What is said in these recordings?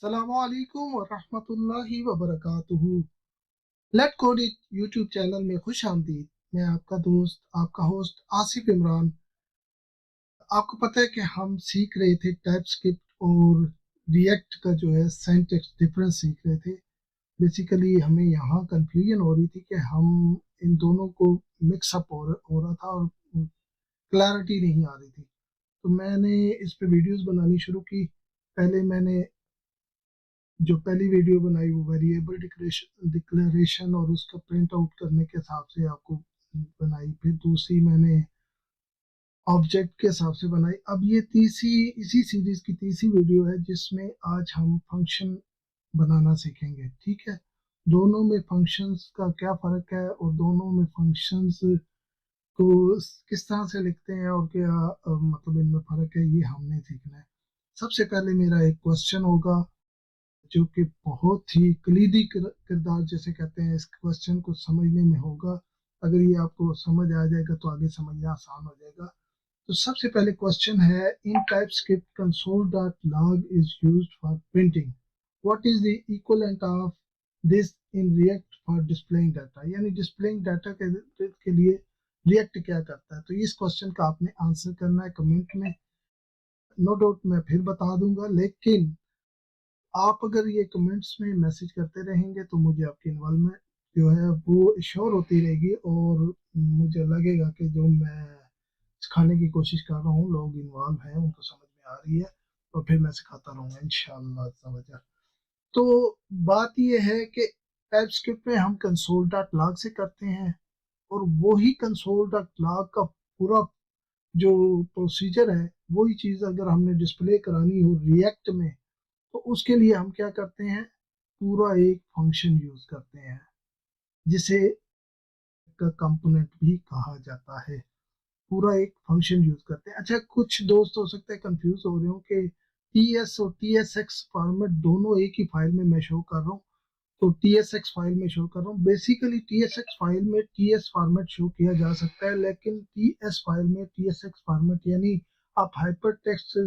अस्सलामुअलैकुम वरहमतुल्लाहि वबरकातुहू। Let code it YouTube channel में खुश आमदीद। मैं आपका दोस्त, आपका होस्ट आसिफ इमरान। आपको पता है कि हम सीख रहे थे टाइपस्क्रिप्ट और रिएक्ट का जो है सिंटैक्स डिफरेंस सीख रहे थे। बेसिकली हमें यहाँ कंफ्यूजन हो रही थी कि हम इन दोनों को मिक्सअप हो रहा था और क्लैरिटी नहीं आ रही थी। तो मैंने इस पे वीडियोस बनानी शुरू की। पहले मैंने जो पहली वीडियो बनाई वो वेरिएबल डिक्लेरेशन और उसका प्रिंट आउट करने के हिसाब से आपको बनाई। फिर दूसरी मैंने ऑब्जेक्ट के हिसाब से बनाई। अब ये तीसरी, इसी सीरीज की तीसरी वीडियो है जिसमें आज हम फंक्शन बनाना सीखेंगे। ठीक है, दोनों में फंक्शंस का क्या फ़र्क है और दोनों में फंक्शंस को किस तरह से लिखते हैं और क्या मतलब इनमें फ़र्क है, ये हमने सीखना है। सबसे पहले मेरा एक क्वेश्चन होगा जो कि बहुत ही कलीदी किरदार जैसे कहते हैं, इस क्वेश्चन को समझने में होगा। अगर ये आपको समझ आ जाएगा तो आगे समझना आसान हो जाएगा। तो सबसे पहले क्वेश्चन है, in TypeScript console dot log is used for printing, what is the equivalent of this in React for displaying data. यानी डिस्प्लेइंग डाटा के लिए रिएक्ट क्या करता है। तो इस क्वेश्चन का आपने आंसर करना है कमेंट में। नो डाउट मैं फिर बता दूंगा, लेकिन आप अगर ये कमेंट्स में मैसेज करते रहेंगे तो मुझे आपकी इन्वॉल्वमेंट जो है वो श्योर होती रहेगी और मुझे लगेगा कि जो मैं सिखाने की कोशिश कर रहा हूँ लोग इन्वॉल्व हैं, उनको समझ में आ रही है, और फिर मैं सिखाता रहूँगा इंशाल्लाह। तो बात यह है कि टाइपस्क्रिप्ट में हम कंसोल डॉट लॉग से करते हैं, और वही कंसोल डॉट लॉग का पूरा जो प्रोसीजर है वही चीज़ अगर हमने डिस्प्ले करानी हो रिएक्ट में, तो उसके लिए हम क्या करते हैं, पूरा एक फंक्शन यूज करते हैं जिसे का कंपोनेंट भी कहा जाता है। पूरा एक फंक्शन यूज करते हैं। अच्छा, कुछ दोस्त हो सकते हैं कंफ्यूज हो रहे हो कि टी एस और टी एस एक्स फॉर्मेट दोनों एक ही फाइल में मैं शो कर रहा हूँ, तो टी एस एक्स फाइल में शो कर रहा हूँ। Basically T S x file में टी एस फॉर्मेट शो किया जा सकता है, लेकिन टी एस फाइल में टी एस एक्स फॉर्मेट यानी आप हाइपर टेक्स्ट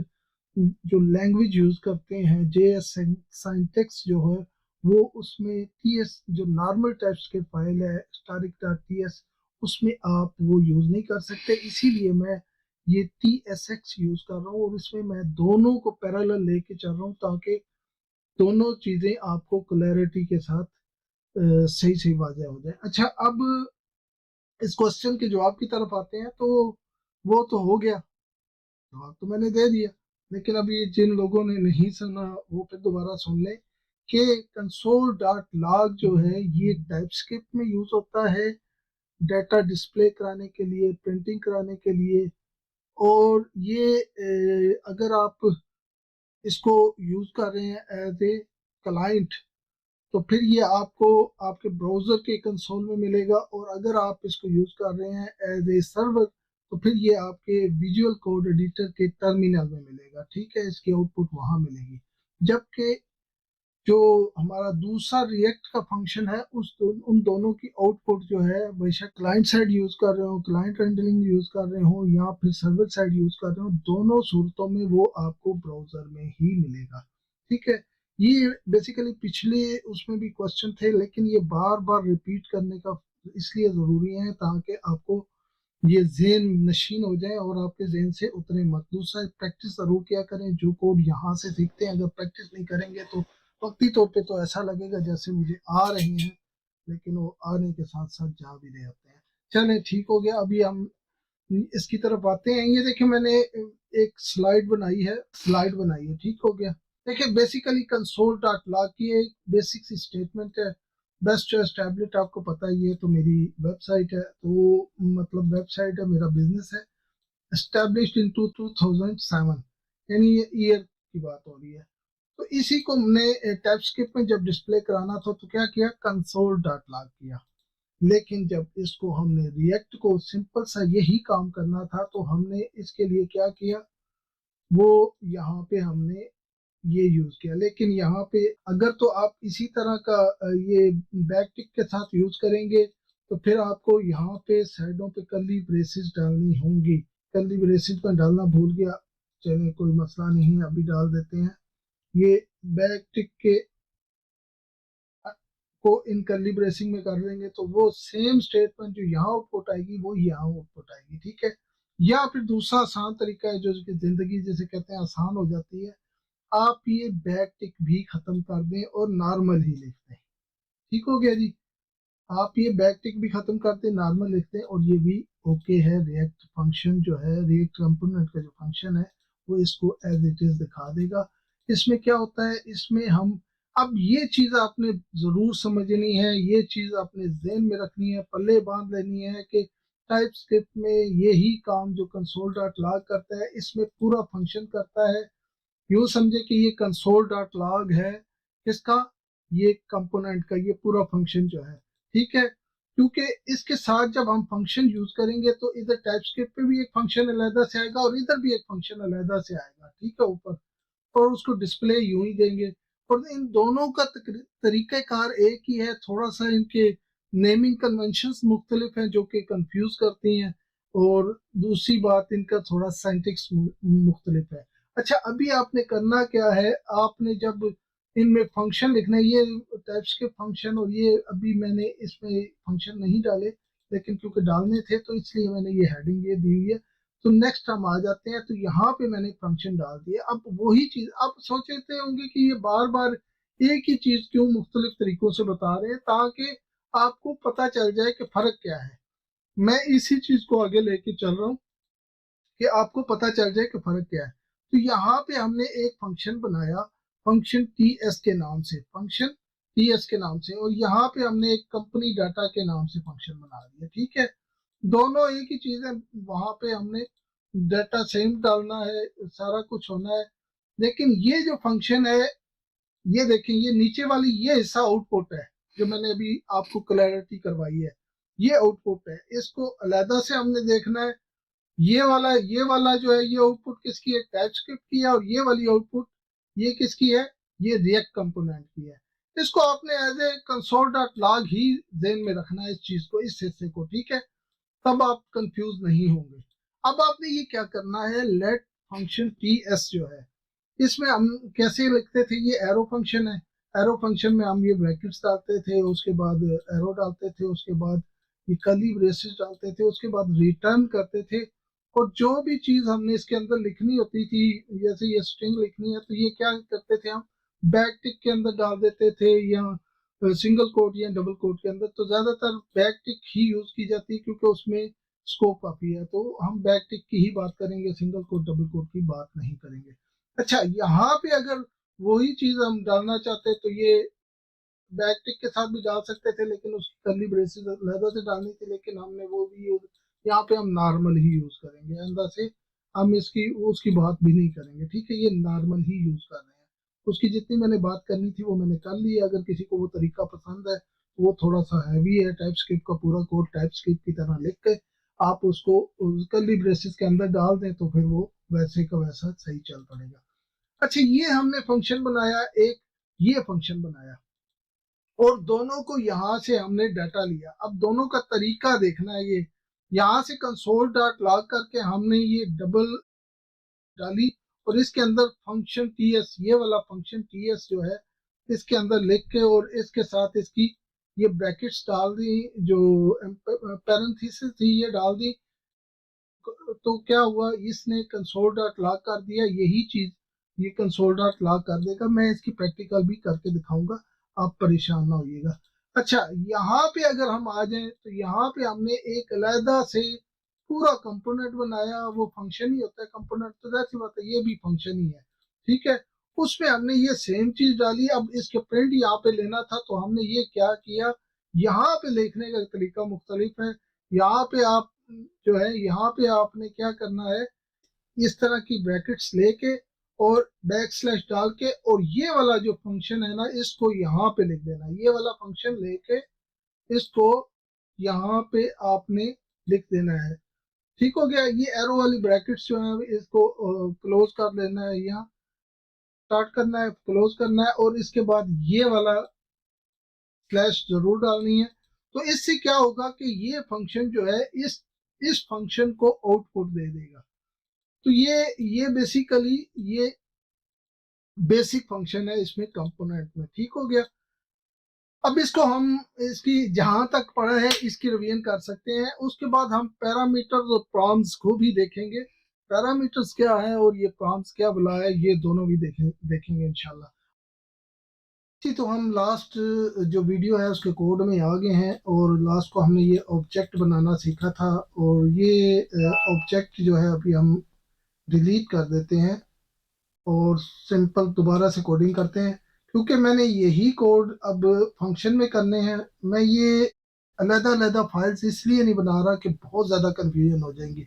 जो लैंग्वेज यूज करते हैं, जेएस सिंटैक्स जो है वो उसमें टीएस जो नॉर्मल टाइप्स के फाइल है स्टैटिक डॉट टीएस, उसमें आप वो यूज नहीं कर सकते। इसीलिए मैं ये टी एस एक्स यूज कर रहा हूँ और इसमें मैं दोनों को पैरेलल लेके चल रहा हूँ ताकि दोनों चीजें आपको क्लैरिटी के साथ सही सही वाजह हो जाए। अच्छा, अब इस क्वेश्चन के जवाब की तरफ आते हैं। तो वो तो हो गया, जवाब तो मैंने दे दिया, लेकिन अभी जिन लोगों ने नहीं सुना वो फिर दोबारा सुन ले कि कंसोल डॉट लॉग जो है ये टाइपस्क्रिप्ट में यूज होता है डाटा डिस्प्ले कराने के लिए, प्रिंटिंग कराने के लिए। और ये अगर आप इसको यूज कर रहे हैं एज ए क्लाइंट, तो फिर ये आपको आपके ब्राउजर के कंसोल में मिलेगा, और अगर आप इसको यूज कर रहे हैं एज ए सर्वर तो फिर ये आपके विजुअल कोड एडिटर के टर्मिनल में मिलेगा। ठीक है, इसकी आउटपुट वहां मिलेगी। जबकि जो हमारा दूसरा रिएक्ट का फंक्शन है उन दोनों की आउटपुट जो है, बेशक क्लाइंट साइड यूज कर रहे हो, क्लाइंट हैंडलिंग यूज कर रहे हो या फिर सर्वर साइड यूज कर रहे हो, दोनों सूरतों में वो आपको ब्राउजर में ही मिलेगा। ठीक है, ये बेसिकली पिछले उसमें भी क्वेश्चन थे, लेकिन ये बार बार रिपीट करने का इसलिए ज़रूरी है ताकि आपको ये ज़हन नशीन हो जाए और आपके ज़हन से उतरे मत। दूसरा, प्रैक्टिस ज़रूर किया करें। जो कोड यहाँ से सीखते हैं अगर प्रैक्टिस नहीं करेंगे तो वक्ती तौर पे तो ऐसा लगेगा जैसे मुझे आ रहे हैं, लेकिन वो आने के साथ साथ जा भी रहे होते हैं। चलें, ठीक हो गया। अभी हम इसकी तरफ आते हैं। ये देखिए, मैंने एक स्लाइड बनाई है। ठीक हो गया। देखिए, बेसिकली कंसोल डॉट लॉग की एक बेसिक सी स्टेटमेंट है। बेस्ट चॉइस टैबलेट आपको पता ही है, तो मेरी वेबसाइट है, तो मतलब वेबसाइट है, मेरा बिजनेस है। एस्टेब्लिश्ड इन 2007, यानी ये ईयर की बात हो रही है। तो इसी को हमने टाइपस्क्रिप्ट में जब डिस्प्ले कराना था तो क्या किया, कंसोल डॉट लॉग किया। लेकिन जब इसको हमने रिएक्ट को सिंपल सा यही काम करना था तो हमने इसके लिए क्या किया, वो यहाँ पे हमने ये यूज किया। लेकिन यहाँ पे अगर तो आप इसी तरह का ये बैक टिक के साथ यूज करेंगे तो फिर आपको यहाँ पे साइडों पे कर्ली ब्रेसेस डालनी होंगी। कर्ली ब्रेसेस में डालना भूल गया, चलिए कोई मसला नहीं, अभी डाल देते हैं। ये बैक टिक के को इन कर्ली ब्रेसिंग में कर देंगे तो वो सेम स्टेटमेंट जो यहाँ आउटपुट आएगी वो यहाँ आउटपुट आएगी, ठीक है। या फिर दूसरा आसान तरीका है जो कि जिंदगी जिसे कहते हैं आसान हो जाती है, आप ये बैक टिक भी खत्म कर दें और नॉर्मल ही लिख दें, ठीक हो गया जी। आप ये बैक टिक भी खत्म करते नॉर्मल लिखते हैं और ये भी ओके है। रिएक्ट फंक्शन जो है, रिएक्ट कंपोनेंट का जो फंक्शन है वो इसको एज इट इज दिखा देगा। इसमें क्या होता है, इसमें हम अब ये चीज आपने जरूर समझनी है, ये चीज आपने ज़हन में रखनी है, पल्ले बांध लेनी है कि टाइप स्क्रिप्ट में यही काम जो कंसोल डॉट लॉग करता है इसमें पूरा फंक्शन करता है। यूं समझे कि ये कंसोल डॉट लॉग है किसका, ये कंपोनेंट का, ये पूरा फंक्शन जो है, ठीक है। क्योंकि इसके साथ जब हम फंक्शन यूज करेंगे तो इधर टाइप स्क्रिप्ट पे भी एक फंक्शन अलहदा से आएगा और इधर भी एक फंक्शन अलहदा से आएगा, ठीक है, ऊपर, और उसको डिस्प्ले यूं ही देंगे। और इन दोनों का तरीक़ाकार एक ही है, थोड़ा सा इनके नेमिंग कन्वेंशंस मुख्तलिफ हैं जो कि कंफ्यूज करती हैं, और दूसरी बात इनका थोड़ा साइंटिक्स मुख्तलिफ है। अच्छा, अभी आपने करना क्या है, आपने जब इनमें फंक्शन लिखना है, ये टाइप्स के फंक्शन, और ये अभी मैंने इसमें फंक्शन नहीं डाले लेकिन क्योंकि डालने थे तो इसलिए मैंने ये हेडिंग ये दी हुई है। तो नेक्स्ट हम आ जाते हैं, तो यहाँ पे मैंने फंक्शन डाल दिया। अब वही चीज आप सोच लेते होंगे कि ये बार बार एक ही चीज क्यों मुख्तलिफ तरीकों से बता रहे हैं, ताकि आपको पता चल जाए कि फर्क क्या है। मैं इसी चीज को आगे लेके चल रहा हूँ कि आपको पता चल जाए कि फर्क क्या है। तो यहाँ पे हमने एक फंक्शन बनाया, फंक्शन टी एस के नाम से, फंक्शन टी एस के नाम से, और यहाँ पे हमने एक कंपनी डाटा के नाम से फंक्शन बना दिया, ठीक है। दोनों एक ही चीज है, वहां पे हमने डाटा सेम डालना है, सारा कुछ होना है। लेकिन ये जो फंक्शन है, ये देखें, ये नीचे वाली ये हिस्सा आउटपुट है जो मैंने अभी आपको क्लैरिटी करवाई है, ये आउटपुट है। इसको अलहदा से हमने देखना है। ये वाला जो है, ये आउटपुट किसकी है, टाइप स्क्रिप्ट की है, और ये वाली आउटपुट ये किसकी है, ये रिएक्ट कंपोनेंट की है। इसको आपने as a console dot log ही ध्यान में रखना है, इस चीज को, इस हिस्से को, ठीक है। तब आप कंफ्यूज नहीं होंगे। अब आपने ये क्या करना है, लेट फंक्शन टी एस जो है, इसमें हम कैसे लिखते थे, ये एरो फंक्शन है। एरो फंक्शन में हम ये ब्रैकेट्स डालते थे, उसके बाद एरो डालते थे, उसके बाद ये कर्ली ब्रेसेस डालते थे, उसके बाद रिटर्न करते थे। और जो भी चीज हमने इसके अंदर लिखनी होती थी, जैसे ये स्ट्रिंग लिखनी है तो ये क्या करते थे हम, बैक टिक के अंदर डाल देते थे, या सिंगल कोट या डबल कोट के अंदर। तो ज्यादातर बैक टिक ही यूज की जाती है क्योंकि उसमें स्कोप काफी है, तो हम बैक टिक की ही बात करेंगे, सिंगल कोट डबल कोट की बात नहीं करेंगे। अच्छा, यहाँ पे अगर वही चीज हम डालना चाहते तो ये बैक टिक के साथ भी डाल सकते थे, लेकिन उसकी कर्ली ब्रेसेस अलहदा से डालनी थी, लेकिन हमने वो भी यूज, यहाँ पे हम नॉर्मल ही यूज करेंगे अंदर से। हम इसकी उसकी बात भी नहीं करेंगे, ठीक है, ये नॉर्मल ही यूज कर रहे हैं। उसकी जितनी मैंने बात करनी थी वो मैंने कर ली है। अगर किसी को वो तरीका पसंद है तो वो थोड़ा सा हैवी है, टाइप स्क्रिप्ट का पूरा कोड टाइप स्क्रिप्ट की तरह लिख के आप उसको कर्ली ब्रेसेस के अंदर डाल दें तो फिर वो वैसे का वैसा सही चल पड़ेगा। अच्छा, ये हमने फंक्शन बनाया एक, ये फंक्शन बनाया, और दोनों को यहां से हमने डाटा लिया। अब दोनों का तरीका देखना है, ये यहां से कंसोल डॉट लॉग करके हमने ये डबल डाली, और इसके अंदर फंक्शन टी एस, ये वाला फंक्शन टी एस जो है, इसके अंदर लिख के और इसके साथ इसकी ये ब्रैकेट्स डाल दी, जो पैरेंथेसिस थी ये डाल दी। तो क्या हुआ, इसने कंसोल डॉट लॉग कर दिया, यही चीज ये कंसोल डॉट लॉग कर देगा। मैं इसकी प्रैक्टिकल भी करके दिखाऊंगा, आप परेशान ना होइएगा। अच्छा, यहाँ पे अगर हम आ जाएं तो यहाँ पे हमने एक अलहदा से पूरा कंपोनेंट बनाया, वो फंक्शन ही होता है कंपोनेंट, तो जैसी बात है ये भी फंक्शन ही है, ठीक है। उसमें हमने ये सेम चीज डाली। अब इसके प्रिंट यहाँ पे लेना था तो हमने ये क्या किया, यहाँ पे लिखने का तरीका मुख्तलिफ है। यहाँ पे आप जो है, यहाँ पे आपने क्या करना है, इस तरह की ब्रैकेट्स लेके और बैक स्लैश डाल के, और ये वाला जो फंक्शन है ना इसको यहाँ पे लिख देना। ये वाला फंक्शन लेके इसको यहाँ पे आपने लिख देना है, ठीक हो गया। ये एरो वाली ब्रैकेट्स जो है इसको क्लोज कर लेना है, यहाँ स्टार्ट करना है, क्लोज करना है, और इसके बाद ये वाला स्लैश जरूर डालनी है। तो इससे क्या होगा कि ये फंक्शन जो है इस फंक्शन को आउटपुट दे देगा। तो ये बेसिकली ये बेसिक फंक्शन है इसमें कंपोनेंट में। ठीक हो गया। अब इसको हम इसकी जहां तक पढ़ा है इसकी रिवीजन कर सकते हैं। उसके बाद हम पैरामीटर्स और प्रॉम्प्ट्स को भी देखेंगे। पैरामीटर्स क्या है और ये प्रॉम्प्ट्स क्या बुला है, ये दोनों भी देखेंगे इंशाल्लाह। जी, तो हम लास्ट जो वीडियो है उसके कोड में आ गए हैं और लास्ट को हमने ये ऑब्जेक्ट बनाना सीखा था। और ये ऑब्जेक्ट जो है अभी हम डिलीट कर देते हैं और सिंपल दोबारा से कोडिंग करते हैं। क्योंकि मैंने यही कोड अब फंक्शन में करने हैं, मैं ये अलग अलग फाइल्स इसलिए नहीं बना रहा कि बहुत ज़्यादा कंफ्यूजन हो जाएंगी।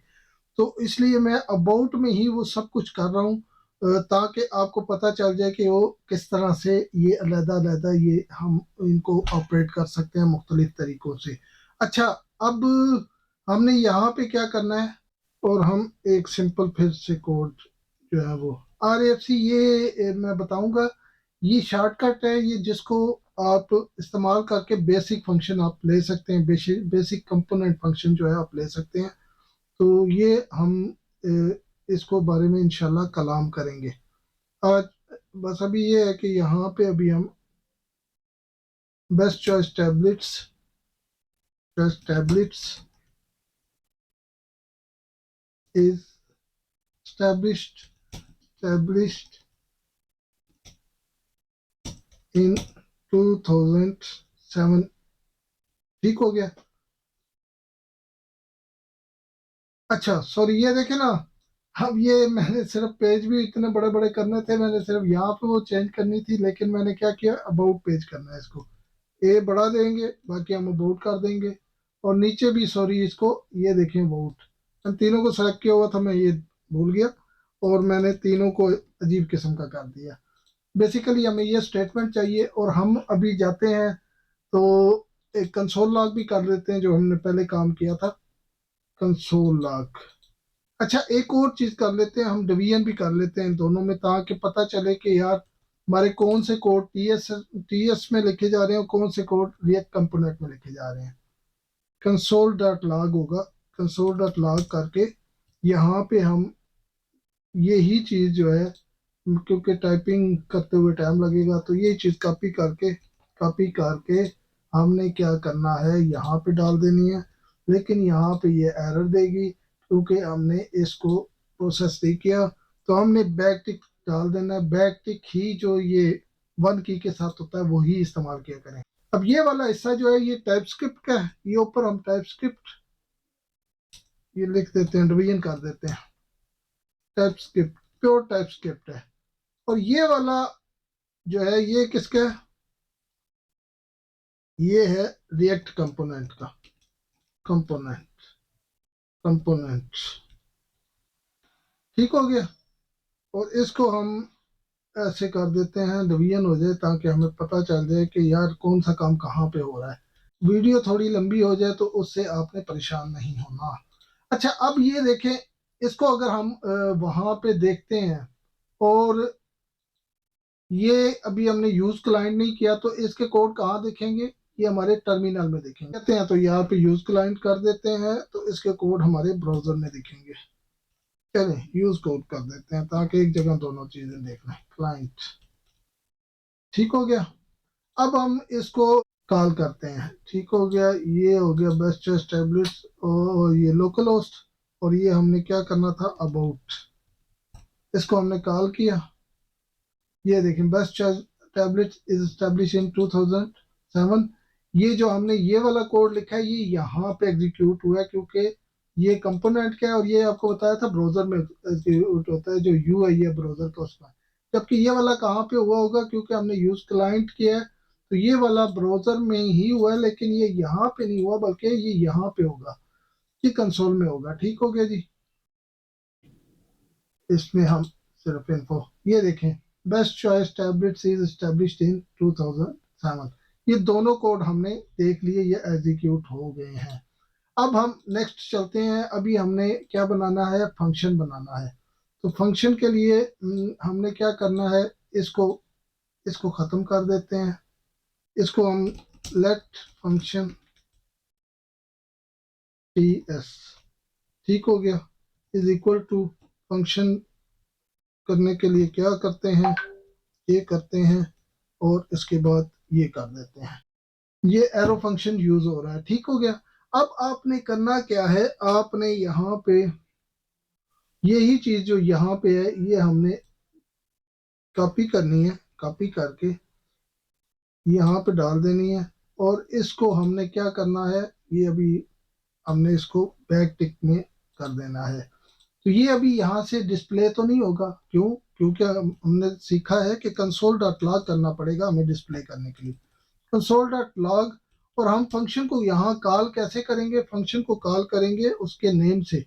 तो इसलिए मैं अबाउट में ही वो सब कुछ कर रहा हूँ, ताकि आपको पता चल जाए कि वो किस तरह से ये अलग अलग ये हम इनको ऑपरेट कर सकते हैं मुख्तलिफ तरीकों से। अच्छा, अब हमने यहाँ पे क्या करना है, और हम एक सिंपल फिर से कोड जो है वो RFC, ये मैं बताऊंगा, ये शॉर्टकट है, ये जिसको आप इस्तेमाल करके बेसिक फंक्शन आप ले सकते हैं, बेसिक कंपोनेंट फंक्शन जो है आप ले सकते हैं। तो ये हम इसको बारे में इंशाल्लाह कलाम करेंगे आज। बस अभी ये है कि यहाँ पे अभी हम best choice tablets is established इन 2007। ठीक हो गया। अच्छा सॉरी, ये देखे ना, अब ये मैंने सिर्फ पेज भी इतने बड़े बड़े करने थे, मैंने सिर्फ यहाँ पे वो चेंज करनी थी, लेकिन मैंने क्या किया, अबाउट पेज करना है इसको, ए बढ़ा देंगे, बाकी हम अबाउट कर देंगे। और नीचे भी सॉरी इसको, ये देखें अबाउट, मैं तीनों को सेलेक्ट किया हुआ था, मैं ये भूल गया और मैंने तीनों को अजीब किस्म का कर दिया। बेसिकली हमें ये स्टेटमेंट चाहिए और हम अभी जाते हैं तो एक कंसोल लॉग भी कर लेते हैं जो हमने पहले काम किया था, कंसोल लॉग। अच्छा, एक और चीज कर लेते हैं, हम डिवीजन भी कर लेते हैं दोनों में, ताकि पता चले कि यार हमारे कौन से कोड टीएस में लिखे जा रहे हैं और कौन से कोड रिएक्ट कंपोनेंट में लिखे जा रहे हैं। कंसोल डॉट लॉग होगा, कंसोल डॉट लॉग करके यहाँ पे हम यही चीज जो है, क्योंकि टाइपिंग करते हुए टाइम लगेगा, तो ये चीज कॉपी करके हमने क्या करना है, यहाँ पे डाल देनी है। लेकिन यहाँ पे ये एरर देगी क्योंकि हमने इसको प्रोसेस नहीं किया। तो हमने बैक टिक डाल देना है, बैक टिक ही जो ये वन की के साथ होता है वही इस्तेमाल किया करें। अब ये वाला हिस्सा जो है ये टाइप स्क्रिप्ट का है, ये ऊपर हम टाइप स्क्रिप्ट ये लिख देते हैं, डिवीजन कर देते हैं, type script pure type script है। और ये वाला जो है ये किसका है, ये है रिएक्ट कंपोनेंट का, कंपोनेंट कंपोनेंट। ठीक हो गया। और इसको हम ऐसे कर देते हैं, डिवीजन हो जाए, ताकि हमें पता चल जाए कि यार कौन सा काम कहाँ पे हो रहा है। वीडियो थोड़ी लंबी हो जाए तो उससे आपने परेशान नहीं होना। अच्छा, अब ये देखें, इसको अगर हम वहां पे देखते हैं, और ये अभी हमने यूज क्लाइंट नहीं किया, तो इसके कोड कहाँ देखेंगे, ये हमारे टर्मिनल में देखेंगे। कहते हैं तो यहाँ पे यूज क्लाइंट कर देते हैं, तो इसके कोड हमारे ब्राउजर में दिखेंगे। चलें यूज कोड कर देते हैं ताकि एक जगह दोनों चीजें देख लें, क्लाइंट। ठीक हो गया। अब हम इसको कॉल करते हैं। ठीक हो गया, ये हो गया बेस्ट चॉइस टैबलेट्स और ये लोकल होस्ट। और ये हमने क्या करना था, अबाउट, इसको हमने कॉल किया। ये देखें, best choice tablet is establish in 2007। ये जो हमने ये वाला कोड लिखा है ये यहाँ पे एग्जीक्यूट हुआ है, क्योंकि ये कंपोनेंट क्या है, और ये आपको बताया था ब्राउजर में एग्जीक्यूट होता है, जो UI है ब्राउजर का उसका। जबकि ये वाला कहाँ पे हुआ होगा, क्योंकि हमने यूज क्लाइंट किया है, तो ये वाला ब्राउजर में ही हुआ है, लेकिन ये यहाँ पे नहीं हुआ, बल्कि ये यहाँ पे होगा, ये कंसोल में होगा। ठीक हो गया जी। इसमें हम सिर्फ इन्फो ये देखें, best choice tablets is established in 2007। ये दोनों कोड हमने देख लिए, ये एग्जीक्यूट हो गए हैं। अब हम नेक्स्ट चलते हैं, अभी हमने क्या बनाना है, फंक्शन बनाना है। तो फंक्शन के लिए हमने क्या करना है, इसको इसको खत्म कर देते हैं, इसको हम लेट फंक्शन ts, ठीक हो गया, इज इक्वल टू फंक्शन करने के लिए क्या करते हैं, ये करते हैं और इसके बाद ये कर देते हैं, ये एरो फंक्शन यूज हो रहा है। ठीक हो गया। अब आपने करना क्या है, आपने यहाँ पे यही चीज जो यहाँ पे है ये हमने कॉपी करनी है, कॉपी करके यहाँ पे डाल देनी है। और इसको हमने क्या करना है, ये अभी हमने इसको बैक टिक में कर देना है। तो ये अभी यहाँ से डिस्प्ले तो नहीं होगा, क्यों? क्योंकि हमने सीखा है कि कंसोल डॉट लॉग करना पड़ेगा हमें डिस्प्ले करने के लिए। कंसोल डॉट लॉग, और हम फंक्शन को यहाँ कॉल कैसे करेंगे, फंक्शन को कॉल करेंगे उसके नेम से।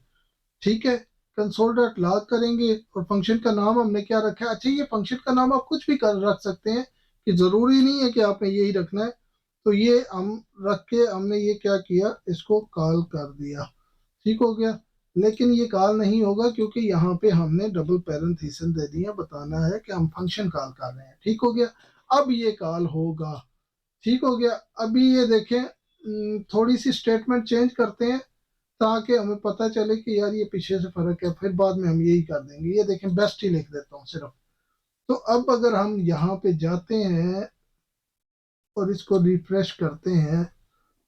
ठीक है, कंसोल डॉट लॉग करेंगे और फंक्शन का नाम हमने क्या रखा है। अच्छा, ये फंक्शन का नाम आप कुछ भी कर रख सकते हैं, कि जरूरी नहीं है कि आपने यही रखना है। तो ये हम रख के हमने ये क्या किया, इसको कॉल कर दिया। ठीक हो गया। लेकिन ये कॉल नहीं होगा क्योंकि यहाँ पे हमने डबल पैरेंथेसिस दे दिया, बताना है कि हम फंक्शन कॉल कर रहे हैं। ठीक हो गया। अब ये कॉल होगा। ठीक हो गया। अभी ये देखें, थोड़ी सी स्टेटमेंट चेंज करते हैं ताकि हमें पता चले कि यार ये पीछे से फर्क है, फिर बाद में हम यही कर देंगे। ये देखें, बेस्ट ही लिख देता हूँ सिर्फ। तो अब अगर हम यहाँ पे जाते हैं और इसको रिफ्रेश करते हैं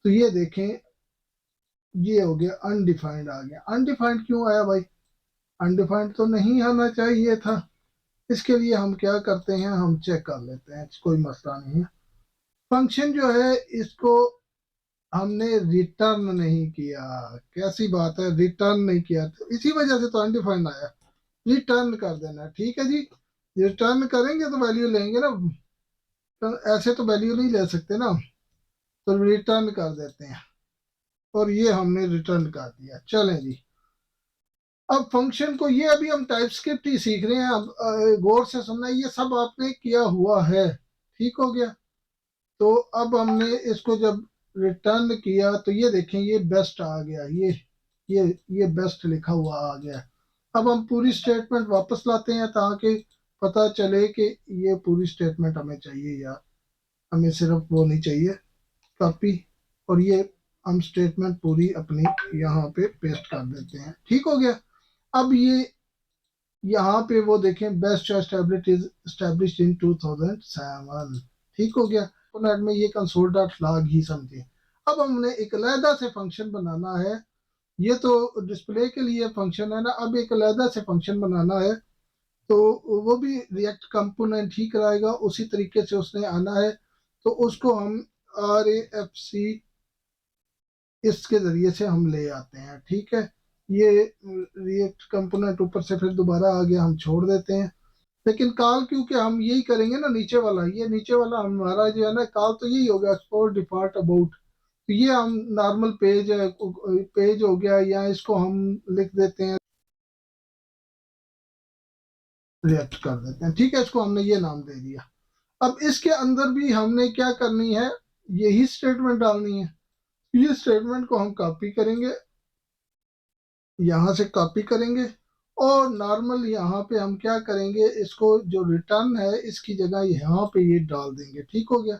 तो ये देखें, ये हो गया अनडिफाइंड आ गया। अनडिफाइंड क्यों आया भाई? अनडिफाइंड तो नहीं आना चाहिए था। इसके लिए हम क्या करते हैं, हम चेक कर लेते हैं, कोई मसला नहीं है। फंक्शन जो है इसको हमने रिटर्न नहीं किया। कैसी बात है, रिटर्न नहीं किया, तो इसी वजह से तो अनडिफाइंड आया। रिटर्न कर देना, ठीक है जी। रिटर्न करेंगे तो वैल्यू लेंगे ना, तो ऐसे तो वैल्यू नहीं ले सकते ना। तो रिटर्न कर देते हैं और ये हमने रिटर्न कर दिया। चलें जी। अब फंक्शन को, ये अभी हम टाइपस्क्रिप्ट ही सीख रहे हैं, अब गौर से सुनना, ये सब आपने किया हुआ है। ठीक हो गया। तो अब हमने इसको जब रिटर्न किया तो ये देखें, ये बेस्ट आ गया, ये ये बेस्ट लिखा हुआ आ गया। अब हम पूरी स्टेटमेंट वापस लाते हैं ताकि पता चले कि ये पूरी स्टेटमेंट हमें चाहिए, या हमें सिर्फ वो नहीं चाहिए, कॉपी। और ये हम स्टेटमेंट पूरी अपनी यहाँ पे पेस्ट कर देते हैं। ठीक हो गया। अब ये यहाँ पे वो देखें, बेस्ट एस्टेब्लिश्ड इन 2007। ठीक हो गया। नेट में ये कंसोल डॉट लॉग ही समझे। अब हमने एक अलहदा से फंक्शन बनाना है। ये तो डिस्प्ले के लिए फंक्शन है ना, अब एक अलहदा से फंक्शन बनाना है। तो वो भी रिएक्ट कंपोनेंट ही कराएगा, उसी तरीके से उसने आना है। तो उसको हम RAFC इसके जरिए से हम ले आते हैं। ठीक है। ये रिएक्ट कंपोनेंट ऊपर से फिर दोबारा आ गया, हम छोड़ देते हैं। लेकिन कॉल क्योंकि हम यही करेंगे ना, नीचे वाला, ये नीचे वाला हमारा जो है ना, कॉल तो यही हो गया, एक्सपोर्ट डिपार्ट अबाउट। तो ये हम नॉर्मल पेज है, पेज हो गया, या इसको हम लिख देते हैं, रिएक्ट कर देते हैं। ठीक है, इसको हमने ये नाम दे दिया। अब इसके अंदर भी हमने क्या करनी है, यही स्टेटमेंट डालनी है। ये स्टेटमेंट को हम कॉपी करेंगे, यहाँ से कॉपी करेंगे, और नॉर्मल यहाँ पे हम क्या करेंगे, इसको जो रिटर्न है इसकी जगह यहाँ पे ये डाल देंगे। ठीक हो गया।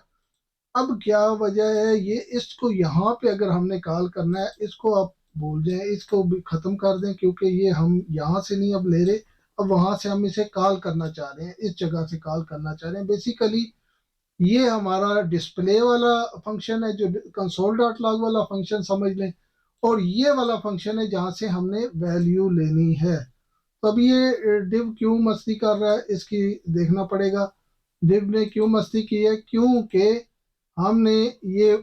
अब क्या वजह है, ये इसको यहाँ पे अगर हमने कॉल करना है, इसको आप भूल जाए, इसको भी खत्म कर दें, क्योंकि ये हम यहाँ से नहीं अब ले रहे, अब वहां से हम इसे कॉल करना चाह रहे हैं, इस जगह से कॉल करना चाह रहे हैं। बेसिकली ये हमारा डिस्प्ले वाला फंक्शन है, जो कंसोल डॉट लॉग वाला फंक्शन समझ लें, और ये वाला फंक्शन है जहां से हमने वैल्यू लेनी है। तो अब ये डिव क्यों मस्ती कर रहा है, इसकी देखना पड़ेगा। डिव ने क्यों मस्ती की है, क्योंकि हमने ये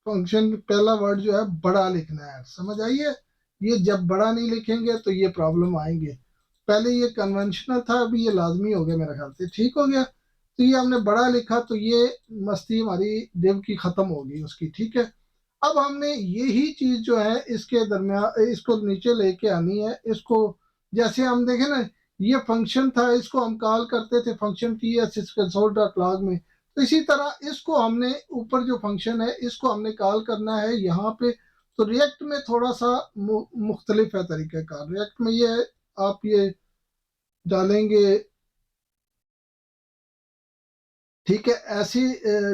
फंक्शन पहला वर्ड जो है बड़ा लिखना है, समझ आइए। ये जब बड़ा नहीं लिखेंगे तो ये प्रॉब्लम आएंगे। पहले ये कन्वेंशनल था, अभी ये लाजमी हो गया मेरे ख्याल से। ठीक हो गया। तो ये हमने बड़ा लिखा तो ये मस्ती हमारी डिव की खत्म होगी उसकी। ठीक है। अब हमने यही चीज जो है इसके दरमियान, इसको नीचे लेके आनी है। इसको जैसे हम देखें ना, ये फंक्शन था, इसको हम कॉल करते थे function ts console dot log में। तो इसी तरह इसको हमने ऊपर जो फंक्शन है इसको हमने कॉल करना है यहाँ पे। तो रिएक्ट में थोड़ा सा मुख्तलिफ है तरीक़ेकार। रिएक्ट में ये है, आप ये डालेंगे, ठीक है, ऐसी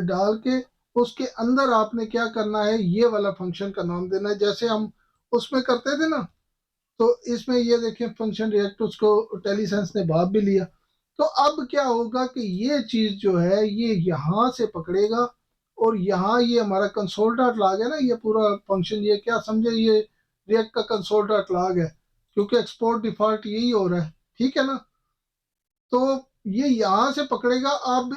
डाल के उसके अंदर आपने क्या करना है, ये वाला फंक्शन का नाम देना है, जैसे हम उसमें करते थे ना। तो इसमें ये देखें, फंक्शन रिएक्ट, उसको टेलीसेंस ने भाप भी लिया। तो अब क्या होगा कि ये चीज जो है ये यहाँ से पकड़ेगा, और यहाँ ये हमारा कंसोल डॉट लॉग है ना, ये पूरा फंक्शन, ये क्या समझे, ये रिएक्ट का कंसोल डॉट लॉग है, क्योंकि एक्सपोर्ट डिफॉल्ट यही हो रहा है, ठीक है ना। तो ये यहाँ से पकड़ेगा अब,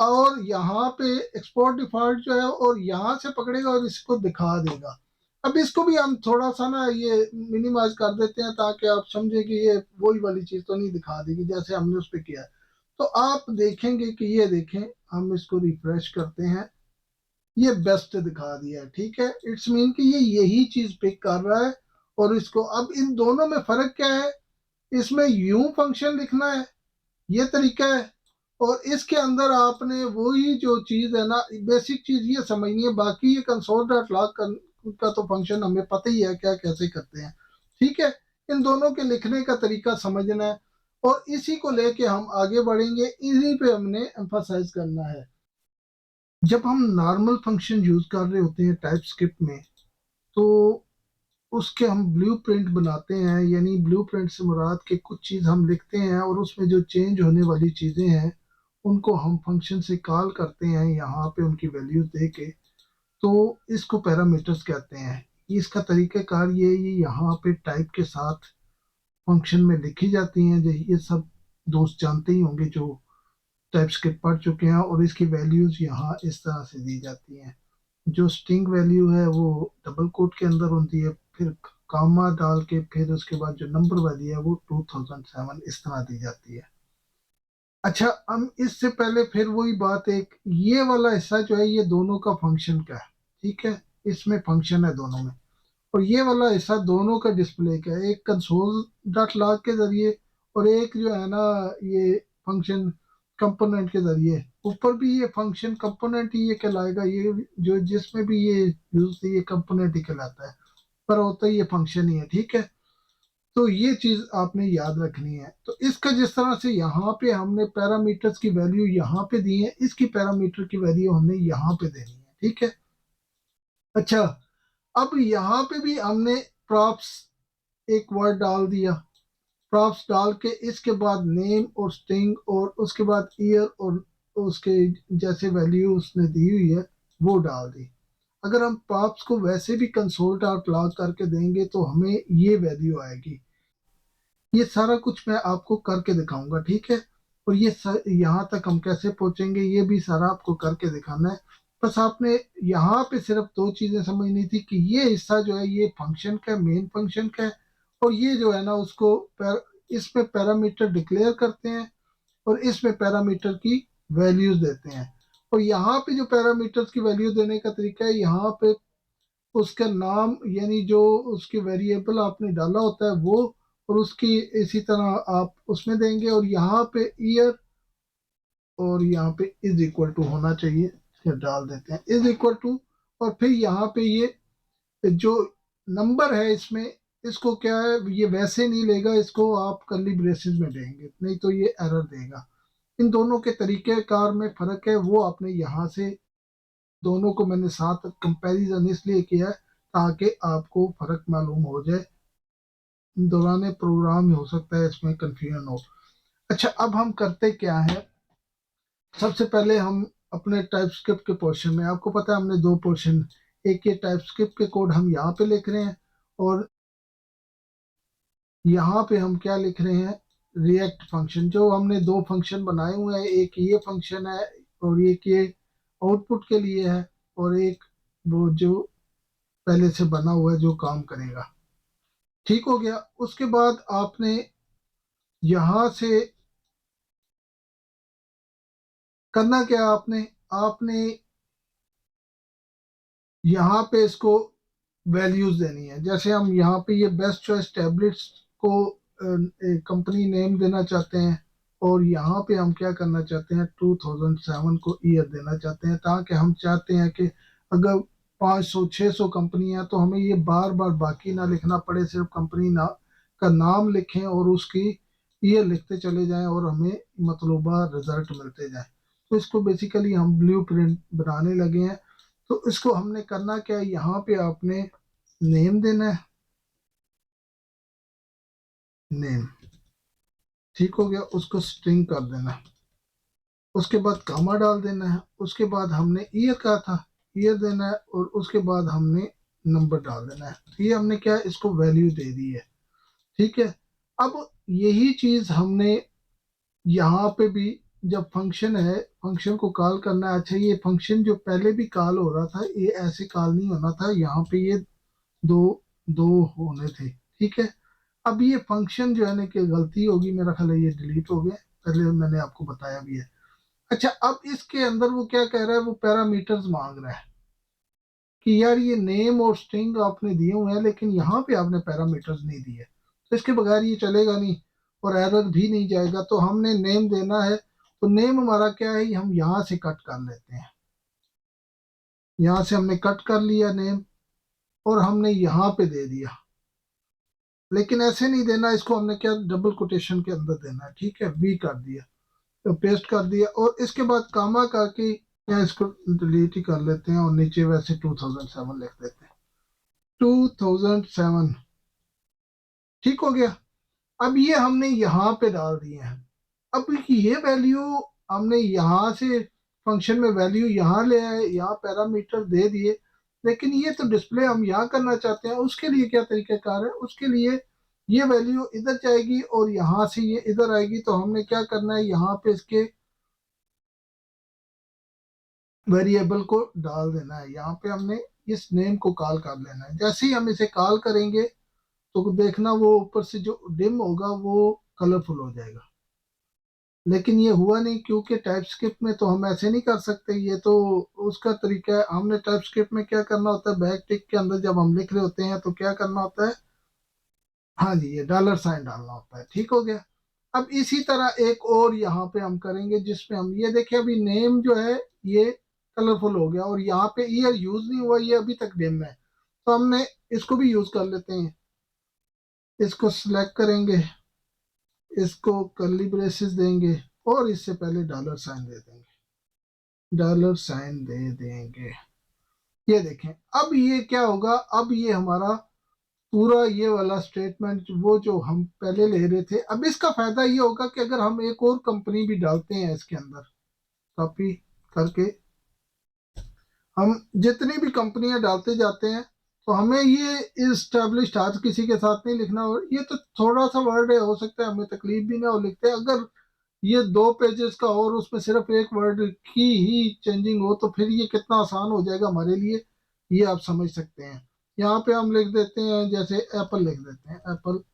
और यहाँ पे एक्सपोर्ट डिफॉल्ट जो है, और यहाँ से पकड़ेगा और इसको दिखा देगा। अब इसको भी हम थोड़ा सा ना ये मिनिमाइज कर देते हैं, ताकि आप समझे कि ये वही वाली चीज तो नहीं दिखा देगी जैसे हमने उस पर किया है। तो आप देखेंगे कि ये देखें, हम इसको रिफ्रेश करते हैं, ये बेस्ट दिखा दिया है, ठीक है। इट्स मीन कि ये यही चीज पिक कर रहा है। और इसको अब इन दोनों में फर्क क्या है, इसमें यूं फंक्शन लिखना है, ये तरीका है, और इसके अंदर आपने वही जो चीज है ना, बेसिक चीज ये समझनी है। बाकी ये कंसोल डॉट लॉग का तो फंक्शन हमें पता ही है क्या कैसे करते हैं, ठीक है। इन दोनों के लिखने का तरीका समझना है, और इसी को लेके हम आगे बढ़ेंगे, इन्हीं पे हमने एम्फासाइज करना है। जब हम नॉर्मल फंक्शन यूज कर रहे होते हैं टाइप स्क्रिप्ट में, तो उसके हम ब्लू प्रिंट बनाते हैं, यानी ब्लू प्रिंट से मुराद के कुछ चीज़ हम लिखते हैं, और उसमें जो चेंज होने वाली चीज़ें हैं उनको हम फंक्शन से कॉल करते हैं, यहाँ पे उनकी वैल्यूज दे के। तो इसको पैरामीटर्स कहते हैं। इसका तरीक़ाकार ये यहाँ पे टाइप के साथ फंक्शन में लिखी जाती हैं, जो ये सब दोस्त जानते ही होंगे जो टाइप स्क्रिप्ट पढ़ चुके हैं। और इसकी वैल्यूज यहाँ इस तरह से दी जाती हैं। जो स्ट्रिंग वैल्यू है वो डबल कोट के अंदर होती है, फिर कामा डाल के फिर उसके बाद जो नंबर वैल्यू है वो 2007 इस तरह दी जाती है। अच्छा, हम इससे पहले फिर वही बात, एक ये वाला हिस्सा जो है ये दोनों का फंक्शन का है, ठीक है। इसमें फंक्शन है दोनों में, और ये वाला हिस्सा दोनों का डिस्प्ले का है, एक कंसोल डॉट लॉग के जरिए, और एक जो है ना ये फंक्शन कंपोनेंट के जरिए। ऊपर भी ये फंक्शन कंपोनेंट ही ये कहलाएगा, ये जो जिसमें भी ये यूज ये कंपोनेंट ही कहलाता है, पर होता ही ये फंक्शन ही है, ठीक है। तो ये चीज आपने याद रखनी है। तो इसका जिस तरह से यहाँ पे हमने पैरामीटर्स की वैल्यू यहाँ पे दी है, इसकी पैरामीटर की वैल्यू हमने यहाँ पे देनी है, ठीक है। अच्छा, अब यहाँ पे भी हमने प्रॉप्स एक वर्ड डाल दिया, प्रॉप्स डाल के इसके बाद नेम और स्ट्रिंग और उसके बाद ईयर और उसके जैसे वैल्यू उसने दी हुई है वो डाल दी। अगर हम प्रॉप्स को वैसे भी कंसोल डॉट लॉग करके देंगे तो हमें ये वैल्यू आएगी। ये सारा कुछ मैं आपको करके दिखाऊंगा, ठीक है। और ये यहाँ तक हम कैसे पहुंचेंगे ये भी सारा आपको करके दिखाना है। बस आपने यहाँ पे सिर्फ दो चीजें समझनी थी कि ये हिस्सा जो है ये फंक्शन का मेन फंक्शन का है, और ये जो है ना उसको इसमें पैरामीटर डिक्लेयर करते हैं, और इसमें पैरामीटर की वैल्यूज देते हैं। और यहाँ पे जो पैरामीटर्स की वैल्यू देने का तरीका है, यहाँ पे उसका नाम यानी जो उसके वेरिएबल आपने डाला होता है वो, और उसकी इसी तरह आप उसमें देंगे, और यहाँ पे ईयर और यहाँ पे इज इक्वल टू होना चाहिए, फिर डाल देते हैं इज इक्वल टू। और फिर यहाँ पे ये जो नंबर है इसमें, इसको क्या है ये वैसे नहीं लेगा, इसको आप कर्ली ब्रेसेस में देंगे, नहीं तो ये एरर देगा। इन दोनों के तरीके कार में फर्क है, वो आपने यहाँ से दोनों को मैंने साथ कंपैरिजन इसलिए किया है ताकि आपको फर्क मालूम हो जाए। दौरान प्रोग्राम हो सकता है इसमें कंफ्यूजन हो। अच्छा, अब हम करते क्या है, सबसे पहले हम अपने टाइप स्क्रिप्ट के पोर्शन में, आपको पता है हमने दो पोर्शन, एक ये टाइप स्क्रिप्ट के कोड हम यहाँ पे लिख रहे हैं, और यहाँ पे हम क्या लिख रहे हैं, रिएक्ट फंक्शन। जो हमने दो फंक्शन बनाए हुए हैं, एक ये फंक्शन है और एक ये आउटपुट के लिए है, और एक वो जो पहले से बना हुआ है जो काम करेगा। ठीक हो गया। उसके बाद आपने यहां से करना क्या, आपने आपने यहाँ पे इसको वैल्यूज देनी है। जैसे हम यहाँ पे ये बेस्ट चॉइस टैबलेट्स को कंपनी नेम देना चाहते हैं, और यहाँ पे हम क्या करना चाहते हैं 2007 को ईयर देना चाहते हैं, ताकि हम चाहते हैं कि अगर 500 600 कंपनियां तो हमें ये बार बार बाकी ना लिखना पड़े, सिर्फ कंपनी ना का नाम लिखें और उसकी ईयर लिखते चले जाएं और हमें मतलूबा रिजल्ट मिलते जाए। तो इसको बेसिकली हम ब्लू प्रिंट बनाने लगे हैं। तो इसको हमने करना क्या है, यहाँ पे आपने नेम देना है, नेम, ठीक हो गया, उसको स्ट्रिंग कर देना है। उसके बाद कामा डाल देना है। उसके बाद हमने ईयर कहा था, ईयर देना है, और उसके बाद हमने नंबर डाल देना है। तो ये हमने क्या है, इसको वैल्यू दे दी है। ठीक है। अब यही चीज हमने यहाँ पे भी, जब फंक्शन है, फंक्शन को कॉल करना है। अच्छा, ये फंक्शन जो पहले भी कॉल हो रहा था, ये ऐसे कॉल नहीं होना था, यहाँ पे ये दो दो होने थे। ठीक है। अब ये फंक्शन जो है ना, कि गलती होगी, मेरा ख्याल है ये डिलीट हो गया, पहले मैंने आपको बताया भी है। अच्छा, अब इसके अंदर वो क्या कह रहा है, वो पैरामीटर्स मांग रहा है कि यार ये नेम और स्ट्रिंग आपने दिए हुए हैं, लेकिन यहाँ पे आपने पैरामीटर्स नहीं दिए, तो इसके बगैर ये चलेगा नहीं और एरर भी नहीं जाएगा। तो हमने नेम देना है, तो नेम हमारा क्या है, हम यहाँ से कट कर लेते हैं। यहाँ से हमने कट कर लिया नेम, और हमने यहाँ पे दे दिया, लेकिन ऐसे नहीं देना, इसको हमने क्या डबल कोटेशन के अंदर देना है। ठीक है, वी कर दिया, तो पेस्ट कर दिया, और इसके बाद कामा करके या इसको डिलीट ही कर लेते हैं, और नीचे वैसे 2007 लिख देते हैं, 2007। ठीक हो गया। अब ये हमने यहाँ पे डाल दिए हैं। अब ये वैल्यू हमने यहाँ से फंक्शन में वैल्यू यहाँ ले आए, यहाँ पैरामीटर दे दिए, लेकिन ये तो डिस्प्ले हम यहाँ करना चाहते हैं। उसके लिए क्या तरीकाकार है, उसके लिए ये वैल्यू इधर जाएगी और यहाँ से ये इधर आएगी। तो हमने क्या करना है, यहाँ पे इसके वेरिएबल को डाल देना है। यहाँ पे हमने इस नेम को कॉल कर लेना है। जैसे ही हम इसे कॉल करेंगे, तो देखना वो ऊपर से जो डिम होगा वो कलरफुल हो जाएगा। लेकिन ये हुआ नहीं, क्योंकि टाइपस्क्रिप्ट में तो हम ऐसे नहीं कर सकते, ये तो उसका तरीका है। हमने टाइपस्क्रिप्ट में क्या करना होता है, बैक टिक के अंदर जब हम लिख रहे होते हैं तो क्या करना होता है, हाँ जी, ये डॉलर साइन डालना होता है। ठीक हो गया। अब इसी तरह एक और यहाँ पे हम करेंगे, जिसमें हम ये देखें, अभी नेम जो है ये कलरफुल हो गया, और यहाँ पे ईयर यूज नहीं हुआ, ये अभी तक डिम है। तो हमने इसको भी यूज कर लेते हैं। इसको सिलेक्ट करेंगे, इसको कर्ली ब्रेसेस देंगे, और इससे पहले डॉलर साइन दे देंगे, डॉलर साइन दे देंगे। ये देखें, अब ये क्या होगा, अब ये हमारा पूरा ये वाला स्टेटमेंट, वो जो हम पहले ले रहे थे, अब इसका फायदा ये होगा कि अगर हम एक और कंपनी भी डालते हैं इसके अंदर, कॉपी करके हम जितनी भी कंपनियां डालते जाते हैं, तो हमें ये इस्टेब्लिश्ड आज किसी के साथ नहीं लिखना। और ये तो थोड़ा सा वर्ड है, हो सकता है हमें तकलीफ भी ना हो लिखते। अगर ये 2 पेजेस का और उसमें सिर्फ एक वर्ड की ही चेंजिंग हो, तो फिर ये कितना आसान हो जाएगा हमारे लिए, ये आप समझ सकते हैं। यहाँ पे हम लिख देते हैं, जैसे एप्पल लिख देते हैं, एप्पल,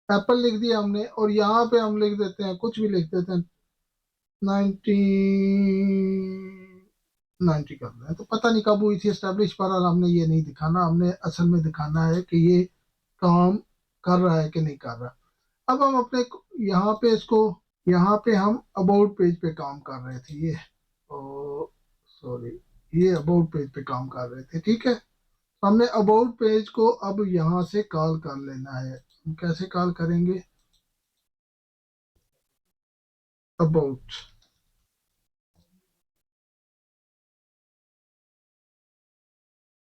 एप्पल लिख दिया हमने, और यहाँ पे हम लिख देते हैं, कुछ भी लिख देते हैं, 1990 कर रहे हैं। तो पता नहीं कब हुई थी स्टैब्लिश, पर हमने ये नहीं दिखाना, हमने असल में दिखाना है कि ये काम कर रहा है कि नहीं कर रहा। अब हम अपने यहाँ पे इसको, यहाँ पे हम अबाउट पेज पे काम कर रहे थे, ये ओ सॉरी, ये अबाउट पेज पे काम कर रहे थे। ठीक है। तो हमने अबाउट पेज को अब यहाँ से कॉल कर लेना है। हम कैसे कॉल करेंगे, अबाउट,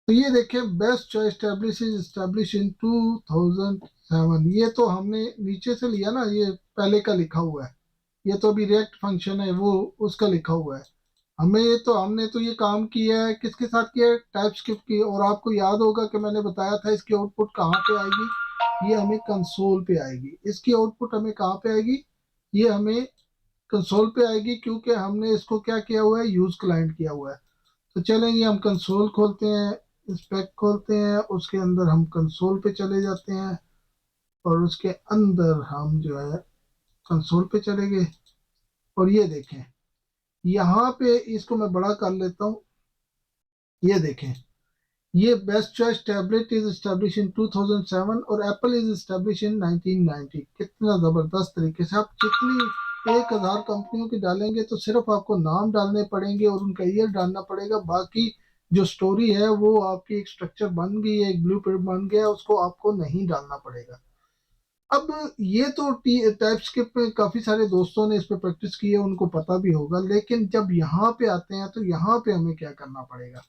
तो ये देखिए, बेस्ट चॉइस स्टैब्लिश इन 2007, ये तो हमने नीचे से लिया ना, ये पहले का लिखा हुआ है। ये तो अभी रिएक्ट फंक्शन है, वो उसका लिखा हुआ है। हमें ये तो, हमने तो ये काम किया है किसके साथ किया है, टाइपस्क्रिप्ट की। और आपको याद होगा कि मैंने बताया था इसकी आउटपुट कहाँ पे आएगी, ये हमें कंसोल पे आएगी। इसकी आउटपुट हमें कहाँ पे आएगी, ये हमें कंसोल पे आएगी, क्योंकि हमने इसको क्या किया हुआ है, यूज क्लाइंट किया हुआ है। तो चलेंगे, हम कंसोल खोलते हैं, स्पेक खोलते हैं, उसके अंदर हम कंसोल पे चले जाते हैं, और उसके अंदर हम जो है कंसोल पे चले गए। और ये देखें, यहाँ पे इसको मैं बड़ा कर लेता हूँ, ये देखें, ये best choice tablet is establish in 2007 और एप्पल इज एस्टेब्लिश इन 1990। कितना जबरदस्त तरीके से, आप जितनी 1000 कंपनियों की डालेंगे तो सिर्फ आपको नाम डालने पड़ेंगे और उनका ईयर डालना पड़ेगा। बाकी जो स्टोरी है वो आपकी एक स्ट्रक्चर बन गई है, एक ब्लूप्रिंट बन गया, उसको आपको नहीं डालना पड़ेगा। अब ये तो टाइपस्क्रिप्ट में काफी सारे दोस्तों ने इस पे प्रैक्टिस की है, उनको पता भी होगा। लेकिन जब यहाँ पे आते हैं, तो यहाँ पे हमें क्या करना पड़ेगा,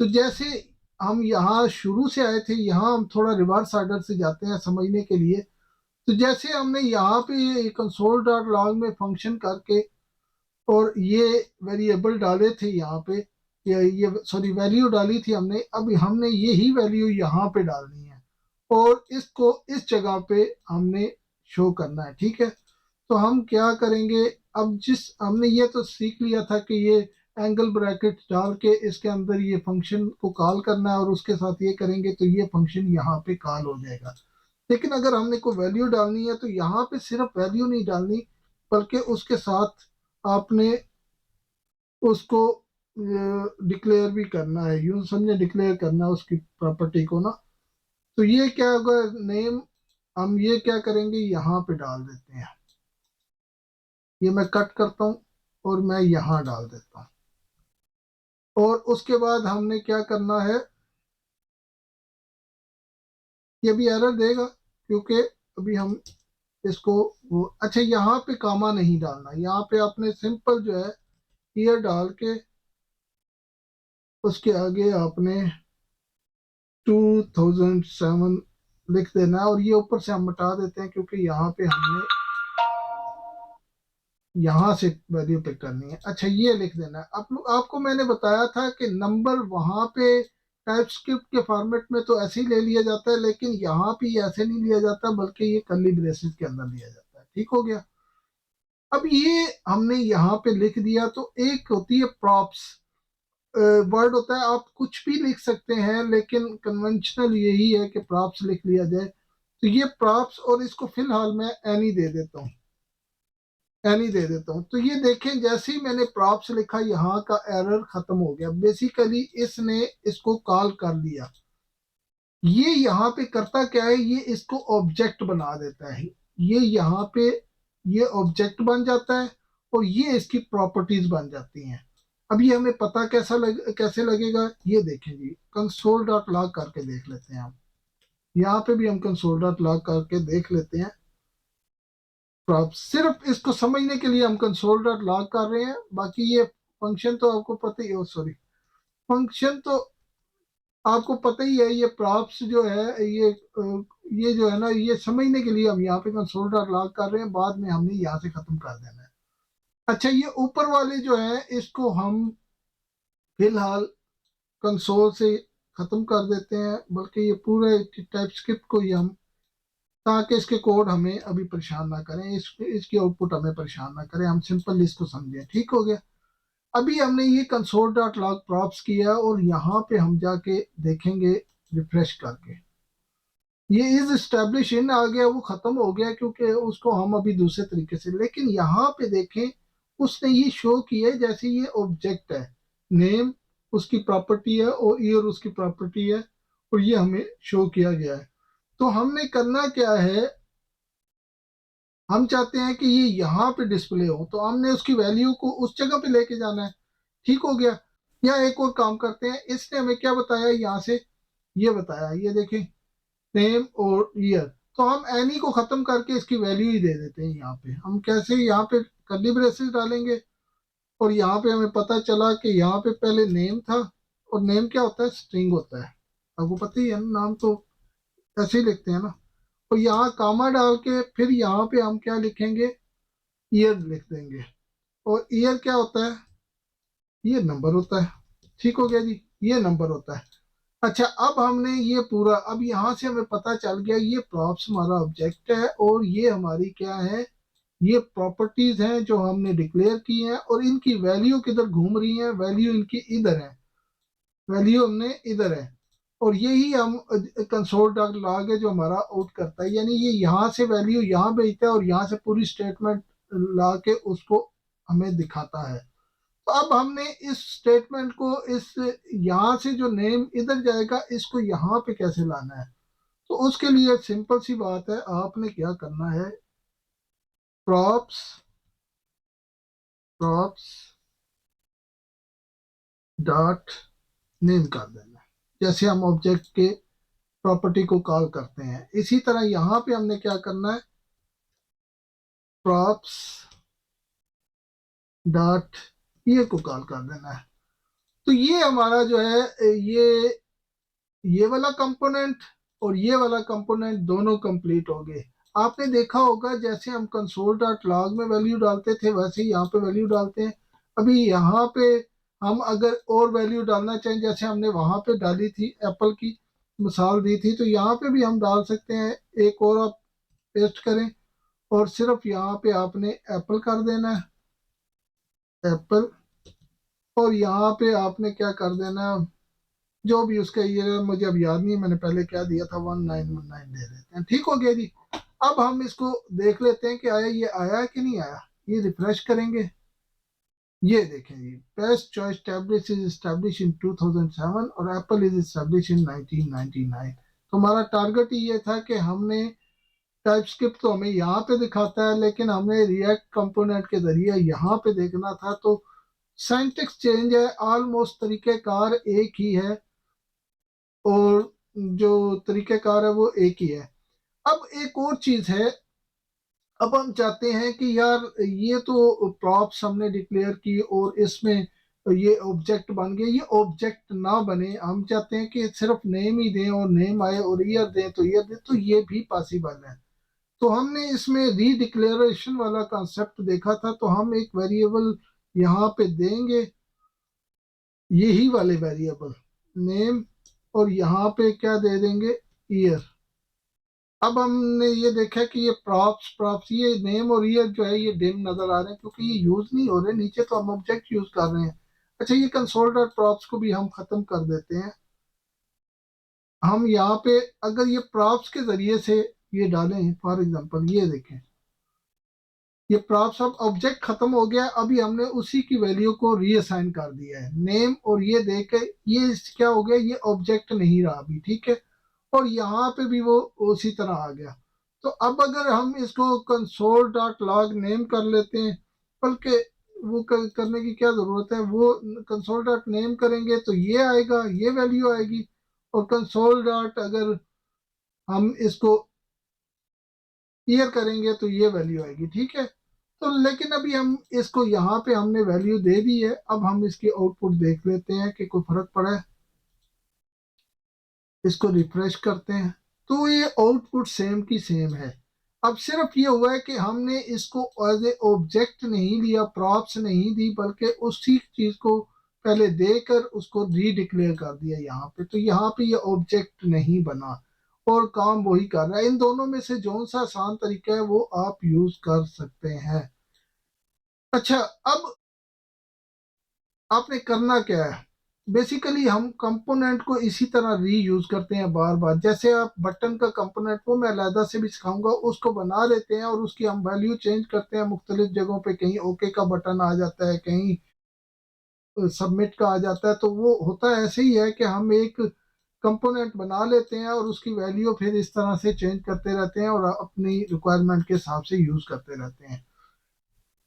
तो जैसे हम यहाँ शुरू से आए थे, यहाँ हम थोड़ा रिवर्स ऑर्डर से जाते हैं समझने के लिए। तो जैसे हमने यहाँ पे कंसोल डॉट लॉग में फंक्शन करके और ये वेरिएबल डाले थे यहाँ पे, ये सॉरी वैल्यू डाली थी हमने, अब हमने यही वैल्यू यहाँ पे डालनी है और इसको इस जगह पे हमने शो करना है। ठीक है, तो हम क्या करेंगे, अब जिस हमने ये तो सीख लिया था कि ये एंगल ब्रैकेट डाल के इसके अंदर ये फंक्शन को कॉल करना है और उसके साथ ये करेंगे तो ये फंक्शन यहाँ पे कॉल हो जाएगा। लेकिन अगर हमने कोई वैल्यू डालनी है तो यहाँ पे सिर्फ वैल्यू नहीं डालनी, बल्कि उसके साथ आपने उसको डिक्लेयर भी करना है, यूं समझे डिक्लेयर करना है उसकी प्रॉपर्टी को ना। तो ये क्या होगा, नेम हम ये क्या करेंगे यहाँ पे डाल देते हैं, ये मैं कट करता हूँ और मैं यहाँ डाल देता हूँ। और उसके बाद हमने क्या करना है, ये भी एरर देगा क्योंकि अभी हम इसको अच्छा यहाँ पे कामा नहीं डालना, यहाँ पे आपने सिंपल जो है ईयर डाल के उसके आगे आपने 2007 लिख देना है और ये ऊपर से हम हटा देते हैं क्योंकि यहाँ पे हमने यहाँ से वैल्यू पिक करनी है। अच्छा ये लिख देना है। आपको मैंने बताया था कि नंबर वहां पे टाइपस्क्रिप्ट के फॉर्मेट में तो ऐसे ही ले लिया जाता है, लेकिन यहाँ पे ये ऐसे नहीं लिया जाता बल्कि ये कर्ली ब्रेसेस के अंदर लिया जाता है। ठीक हो गया। अब ये हमने यहाँ पे लिख दिया, तो एक होती है प्रॉप्स वर्ड होता है, आप कुछ भी लिख सकते हैं लेकिन कन्वेंशनल यही है कि प्रॉप्स लिख लिया जाए। तो ये प्रॉप्स और इसको फिलहाल मैं एनी दे देता हूँ, एनी दे देता हूँ। तो ये देखें जैसे ही मैंने प्रॉप्स लिखा यहाँ का एरर खत्म हो गया, बेसिकली इसने इसको कॉल कर लिया। ये यहाँ पे करता क्या है, ये इसको ऑब्जेक्ट बना देता है, ये यहाँ पे ये ऑब्जेक्ट बन जाता है और ये इसकी प्रॉपर्टीज बन जाती हैं। अब ये हमें पता कैसे लगेगा, ये देखें जी, कंसोल डॉट लॉग करके देख लेते हैं हम। यहाँ पे भी हम कंसोल डॉट लॉग करके देख लेते हैं। प्रॉप सिर्फ इसको समझने के लिए हम कंसोल डॉट लॉग कर रहे हैं, बाकी ये फंक्शन तो आपको पता ही हो, सॉरी फंक्शन तो आपको पता ही है। ये प्रॉप्स जो है ये जो है ना, ये समझने के लिए हम यहाँ पे कंसोल डॉट लॉग कर रहे हैं, बाद में हमने यहाँ से खत्म कर देना है। अच्छा ये ऊपर वाले जो है इसको हम फिलहाल कंसोल से खत्म कर देते हैं, बल्कि ये पूरे टाइपस्क्रिप्ट को ही हम, ताकि इसके कोड हमें अभी परेशान ना करें, इसकी आउटपुट हमें परेशान ना करें, हम सिंपल इसको समझें। ठीक हो गया। अभी हमने ये कंसोल डॉट लॉग प्रॉप्स किया और यहाँ पे हम जाके देखेंगे रिफ्रेश करके, ये इज स्टैब्लिश इन आ गया, वो खत्म हो गया क्योंकि उसको हम अभी दूसरे तरीके से, लेकिन यहाँ पे देखें उसने ये शो किया है जैसे ये ऑब्जेक्ट है, नेम उसकी प्रॉपर्टी है और ईयर उसकी प्रॉपर्टी है और ये हमें शो किया गया है। तो हमने करना क्या है, हम चाहते हैं कि ये यहाँ पे डिस्प्ले हो, तो हमने उसकी वैल्यू को उस जगह पे लेके जाना है। ठीक हो गया। या एक और काम करते हैं, इसने हमें क्या बताया यहाँ से, ये बताया, ये देखें नेम और ईयर, तो हम एनी को खत्म करके इसकी वैल्यू ही दे देते हैं। यहाँ पे हम कैसे, यहाँ पे कर्ली ब्रेसेस डालेंगे और यहाँ पे हमें पता चला कि यहाँ पे पहले नेम था और नेम क्या होता है, स्ट्रिंग होता है, आपको पता ही है ना, नाम तो ऐसे ही लिखते हैं ना। और यहाँ कामा डाल के फिर यहाँ पे हम क्या लिखेंगे, ईयर लिख देंगे। और ईयर क्या होता है, ये नंबर होता है। ठीक हो गया जी, ये नंबर होता है। अच्छा अब हमने ये पूरा, अब यहाँ से हमें पता चल गया ये प्रॉप्स हमारा ऑब्जेक्ट है और ये हमारी क्या है, ये प्रॉपर्टीज हैं जो हमने डिक्लेयर की हैं और इनकी वैल्यू किधर घूम रही है, वैल्यू इनकी इधर है, वैल्यू हमने इधर है। और यही हम कंसोल डॉट लॉग है जो हमारा आउट करता है, यानी ये यहाँ से वैल्यू यहाँ भेजता है और यहाँ से पूरी स्टेटमेंट ला के उसको हमें दिखाता है। तो अब हमने इस स्टेटमेंट को, इस यहाँ से जो नेम इधर जाएगा इसको यहाँ पे कैसे लाना है, तो उसके लिए सिंपल सी बात है, आपने क्या करना है, प्रॉप्स प्रॉप्स डॉट नेम कर देना है, जैसे हम ऑब्जेक्ट के प्रॉपर्टी को कॉल करते हैं। इसी तरह यहाँ पे हमने क्या करना है, प्रॉप्स डॉट ये को कॉल कर देना है। तो ये हमारा जो है ये ये वाला कंपोनेंट और ये वाला कंपोनेंट दोनों कंप्लीट हो गए। आपने देखा होगा जैसे हम कंसोल डॉट लॉग में वैल्यू डालते थे वैसे ही यहाँ पे वैल्यू डालते हैं। अभी यहाँ पे हम अगर और वैल्यू डालना चाहें, जैसे हमने वहां पे डाली थी, एप्पल की मिसाल दी थी, तो यहाँ पे भी हम डाल सकते हैं। एक और आप पेस्ट करें और सिर्फ यहाँ पे आपने एप्पल कर देना है, एप्पल। और यहाँ पे आपने क्या कर देना है, जो भी उसका ये मुझे अब याद नहीं, मैंने पहले क्या दिया था, 1919 दे देते हैं। ठीक हो गया जी। अब हम इसको देख लेते हैं कि आया, ये आया कि नहीं आया। ये रिफ्रेश करेंगे, ये देखें जी, best choice tablet is establish in 2007 और एप्पल इज एस्टैब्लिश इन 1999। तो हमारा टारगेट ही ये था कि हमने टाइपस्क्रिप्ट तो हमें यहाँ पे दिखाता है, लेकिन हमें रिएक्ट कंपोनेंट के जरिए यहाँ पे देखना था। तो सिंटैक्स चेंज है, ऑलमोस्ट तरीकेकार एक ही है और जो तरीकेकार है वो एक ही है। अब एक और चीज है, अब हम चाहते हैं कि यार ये तो प्रॉप्स हमने डिक्लेयर की और इसमें ये ऑब्जेक्ट बन गए, ये ऑब्जेक्ट ना बने। हम चाहते हैं कि सिर्फ नेम ही दें और नेम आए, और ईयर दें तो ईयर दें, तो ये भी पॉसिबल है। तो हमने इसमें रीडिक्लेरेशन वाला कॉन्सेप्ट देखा था, तो हम एक वेरिएबल यहाँ पे देंगे, यही वाले वेरिएबल नेम, और यहाँ पे क्या दे देंगे, ईयर। अब हमने ये देखा कि ये प्रॉप्स प्रॉप्स ये नेम और ईयर जो है ये डिम नजर आ रहे हैं क्योंकि ये यूज नहीं हो रहे, नीचे तो हम ऑब्जेक्ट यूज कर रहे हैं। अच्छा, ये कंसोल डॉट प्रॉप्स को भी हम खत्म कर देते हैं। हम यहाँ पे अगर ये प्रॉप्स के जरिए से ये डालें, फॉर एग्जांपल ये देखें, ये प्रॉप्स अब ऑब्जेक्ट खत्म हो गया, अभी हमने उसी की वैल्यू को रीअसाइन कर दिया है नेम, और ये देख के ये क्या हो गया, ये ऑब्जेक्ट नहीं रहा अभी, ठीक है। और यहाँ पे भी वो उसी तरह आ गया। तो अब अगर हम इसको कंसोल डॉट लॉग नेम कर लेते हैं, बल्कि वो करने की क्या जरूरत है, वो कंसोल डॉट नेम करेंगे तो ये आएगा, ये वैल्यू आएगी। और कंसोल डॉट अगर हम इसको ईयर करेंगे तो ये वैल्यू आएगी, ठीक है। तो लेकिन अभी हम इसको यहाँ पे हमने वैल्यू दे दी है, अब हम इसकी आउटपुट देख लेते हैं कि कोई फर्क पड़ा है। इसको रिफ्रेश करते हैं तो ये आउटपुट सेम की सेम है। अब सिर्फ ये हुआ है कि हमने इसको एज ए ऑब्जेक्ट नहीं लिया, प्रॉप्स नहीं दी, बल्कि उसी चीज को पहले देकर उसको रीडिक्लेयर कर दिया यहाँ पे, तो यहाँ पे ये ऑब्जेक्ट नहीं बना और काम वही कर रहा है। इन दोनों में से जो सा आसान तरीका है वो आप यूज कर सकते हैं। अच्छा, अब आपने करना क्या है, बेसिकली हम कंपोनेंट को इसी तरह रीयूज करते हैं बार बार। जैसे आप बटन का कंपोनेंट, वो मैं अलहदा से भी सिखाऊंगा, उसको बना लेते हैं और उसकी हम वैल्यू चेंज करते हैं मुख्तलिफ जगहों पे, कहीं ओके का बटन आ जाता है, कहीं सबमिट का आ जाता है। तो वो होता ऐसे ही है कि हम एक कंपोनेंट बना लेते हैं और उसकी वैल्यू फिर इस तरह से चेंज करते रहते हैं और अपनी रिक्वायरमेंट के हिसाब से यूज करते रहते हैं।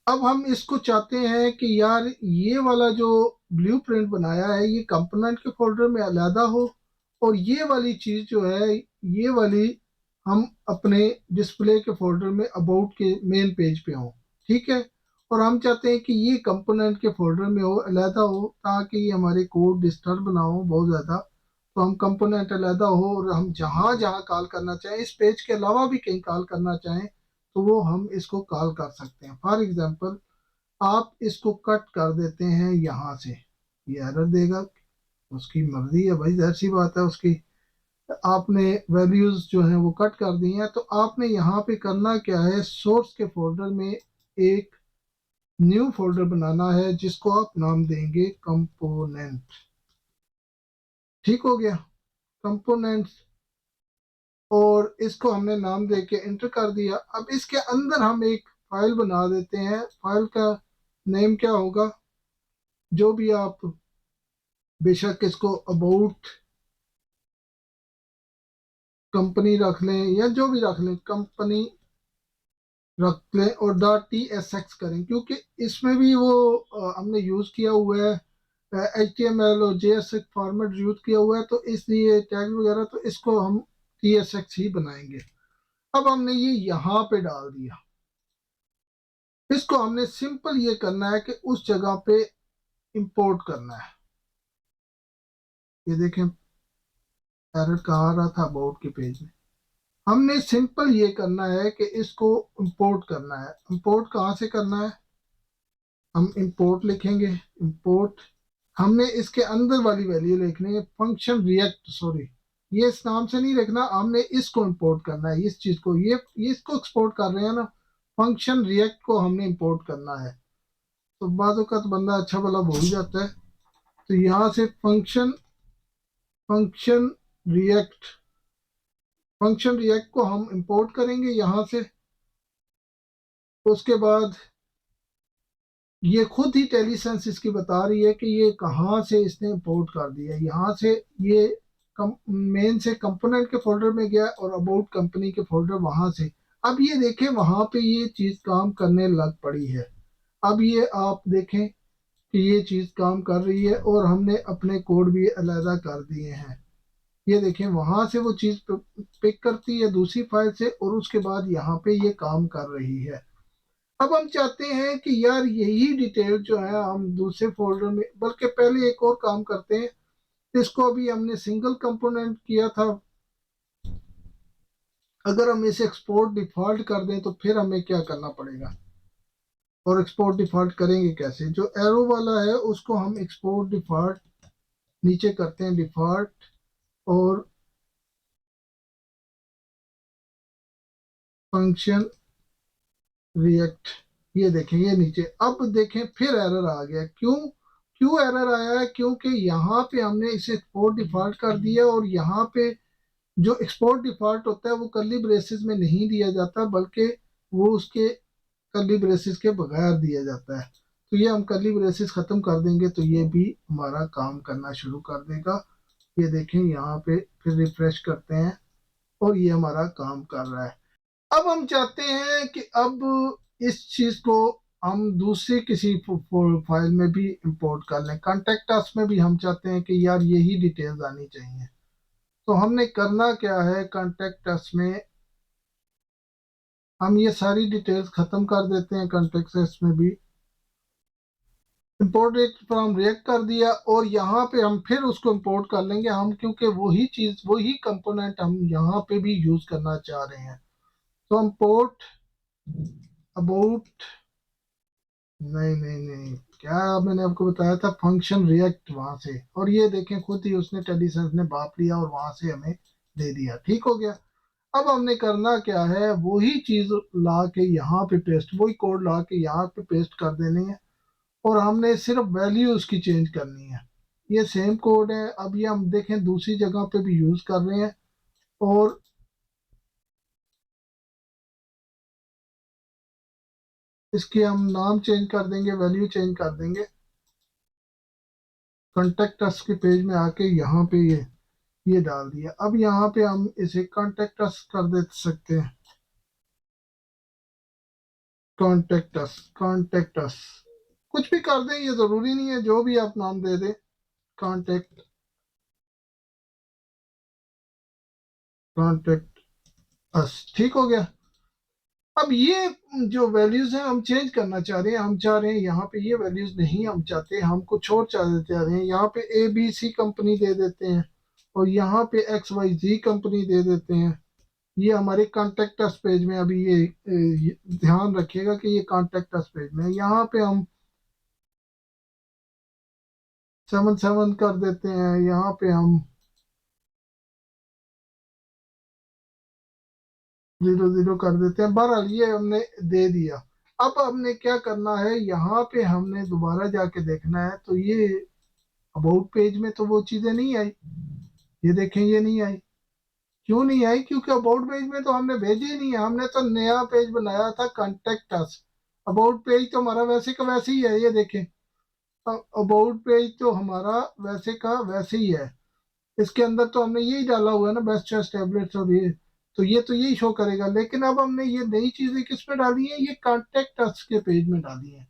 अब हम इसको चाहते हैं कि यार ये वाला जो ब्लूप्रिंट बनाया है ये कंपोनेंट के फोल्डर में अलहदा हो, और ये वाली चीज जो है, ये वाली हम अपने डिस्प्ले के फोल्डर में अबाउट के मेन पेज पे हो, ठीक है। और हम चाहते हैं कि ये कंपोनेंट के फोल्डर में हो, अलहदा हो, ताकि ये हमारे कोड डिस्टर्ब ना हो बहुत ज़्यादा। तो हम कंपोनेंट अलहदा हो और हम जहाँ जहाँ कॉल करना चाहें, इस पेज के अलावा भी कहीं कॉल करना चाहें, तो वो हम इसको कॉल कर सकते हैं। फॉर एग्जांपल, आप इसको कट कर देते हैं यहाँ से, ये एरर देगा, उसकी मर्जी है भाई, जाहिर सी बात है उसकी। आपने वैल्यूज जो हैं वो कट कर दी हैं, तो आपने यहाँ पे करना क्या है, सोर्स के फोल्डर में एक न्यू फोल्डर बनाना है जिसको आप नाम देंगे कंपोनेंट। ठीक हो गया, कंपोनेंट्स। और इसको हमने नाम दे के एंटर कर दिया। अब इसके अंदर हम एक फाइल बना देते हैं, फाइल का नेम क्या होगा, जो भी आप, बेशक इसको अबाउट कंपनी रख लें या जो भी रख लें, कंपनी रख लें और .tsx करें, क्योंकि इसमें भी वो हमने यूज किया हुआ है, HTML और JSX फॉर्मेट यूज किया हुआ है, तो इसलिए टैग वगैरह, तो इसको हम TSX ही बनाएंगे। अब हमने ये यहाँ पे डाल दिया। इसको हमने सिंपल ये करना है कि उस जगह पे इंपोर्ट करना है। ये देखें, एरर कहाँ आ रहा था, अबाउट के पेज में। हमने सिंपल ये करना है कि इसको इंपोर्ट करना है। इंपोर्ट कहाँ से करना है, हम इंपोर्ट लिखेंगे, इंपोर्ट। हमने इसके अंदर वाली वैल्यू लिखनी है, फंक्शन रिएक्ट, सॉरी ये इस नाम से नहीं लिखना, हमने इसको इंपोर्ट करना है, इस चीज को, ये इसको एक्सपोर्ट कर रहे हैं ना, फंक्शन रिएक्ट को हमने इंपोर्ट करना है। तो बाजू का तो बंदा अच्छा भला भूल जाता है। तो यहाँ से function function react function react को हम इंपोर्ट करेंगे यहाँ से। उसके बाद ये खुद ही टेलीसेंस इसकी बता रही है कि ये कहाँ से इसने इंपोर्ट कर दिया। यहाँ से ये मेन से कंपोनेंट के फोल्डर में गया और अबाउट कंपनी के फोल्डर वहां से। अब ये देखें वहां पे ये चीज काम करने लग पड़ी है। अब ये आप देखें कि ये चीज काम कर रही है और हमने अपने कोड भी अलहदा कर दिए हैं। ये देखें वहां से वो चीज पिक करती है दूसरी फाइल से और उसके बाद यहाँ पे ये काम कर रही है। अब हम चाहते हैं कि यार यही डिटेल जो है हम दूसरे फोल्डर में, बल्कि पहले एक और काम करते हैं। इसको अभी हमने सिंगल कंपोनेंट किया था, अगर हम इसे एक्सपोर्ट डिफॉल्ट कर दें तो फिर हमें क्या करना पड़ेगा, और एक्सपोर्ट डिफॉल्ट करेंगे कैसे। जो एरो वाला है उसको हम एक्सपोर्ट डिफॉल्ट नीचे करते हैं, डिफॉल्ट, और फंक्शन रिएक्ट। ये देखें ये नीचे, अब देखें फिर एरर आ गया। क्यों क्यों एरर आया है, क्योंकि यहाँ पे हमने इसे एक्सपोर्ट डिफॉल्ट कर दिया और यहाँ पे जो एक्सपोर्ट डिफॉल्ट होता है वो कर्ली ब्रेसेस में नहीं दिया जाता, बल्कि वो उसके कर्ली ब्रेसेस के बगैर दिया जाता है। तो ये हम कर्ली ब्रेसेस खत्म कर देंगे तो ये भी हमारा काम करना शुरू कर देगा। ये देखें यहाँ पे फिर रिफ्रेश करते हैं और ये हमारा काम कर रहा है। अब हम चाहते हैं कि अब इस चीज को हम दूसरी किसी फाइल में भी इंपोर्ट कर लें। कॉन्टेक्ट अस में भी हम चाहते हैं कि यार यही डिटेल्स आनी चाहिए। तो हमने करना क्या है, कॉन्टेक्ट अस में हम ये सारी डिटेल्स खत्म कर देते हैं। कॉन्टेक्ट अस में भी इंपोर्ट फ्रॉम रिएक्ट कर दिया और यहाँ पे हम फिर उसको इंपोर्ट कर लेंगे हम, क्योंकि वही चीज वही कंपोनेंट हम यहाँ पे भी यूज करना चाह रहे हैं। तो इंपोर्ट अबाउट, नहीं नहीं नहीं, क्या मैंने आपको बताया था, फंक्शन रिएक्ट वहां से, और ये देखें खुद ही उसने टेलीसेंस ने बाप लिया और वहां से हमें दे दिया। ठीक हो गया। अब हमने करना क्या है, वही चीज ला के यहाँ पे पेस्ट, वही कोड ला के यहाँ पे पेस्ट कर देनी है और हमने सिर्फ वैल्यू उसकी चेंज करनी है। ये सेम कोड है। अब ये हम देखें दूसरी जगह पे भी यूज कर रहे हैं और इसके हम नाम चेंज कर देंगे, वैल्यू चेंज कर देंगे। कॉन्टेक्ट अस के पेज में आके यहाँ पे ये डाल दिया। अब यहाँ पे हम इसे कॉन्टेक्ट अस कर दे सकते हैं, कॉन्टेक्ट अस कुछ भी कर दें, ये जरूरी नहीं है, जो भी आप नाम दे दें। कॉन्टेक्ट कॉन्टेक्ट अस, ठीक हो गया। अब ये जो वैल्यूज हैं हम चेंज करना चाह रहे हैं। हम चाह रहे हैं यहाँ पे ये वैल्यूज नहीं हम चाहते, हम कुछ और चाह रहे हैं। यहाँ पे ए बी सी कंपनी दे देते हैं और यहाँ पे एक्स वाई जी कंपनी दे देते हैं। ये हमारे कॉन्टेक्ट अस पेज में अभी ये ध्यान रखिएगा कि ये कॉन्टेक्ट अस पेज में यहाँ पे हम 7 7 कर देते हैं। यहाँ पे हम 0 0 कर देते हैं। बहरहाल ये हमने दे दिया। अब हमने क्या करना है, यहाँ पे हमने दोबारा जाके देखना है। तो ये अबाउट पेज में तो वो चीजें नहीं आई, ये देखें ये नहीं आई। क्यों नहीं आई, क्योंकि अबाउट पेज में तो हमने भेजी ही नहीं है। हमने तो नया पेज बनाया था कॉन्टेक्ट अस। अबाउट पेज तो हमारा वैसे का वैसे ही है, ये देखें। अबाउट पेज तो हमारा वैसे का वैसे ही है। इसके अंदर तो हमने यही डाला हुआ है ना, बेस्ट चॉइस टैबलेट्स और ये, तो ये तो यही शो करेगा। लेकिन अब हमने ये नई चीजें किस पे डाली है, ये कॉन्टेक्ट अस के पेज में डाली है।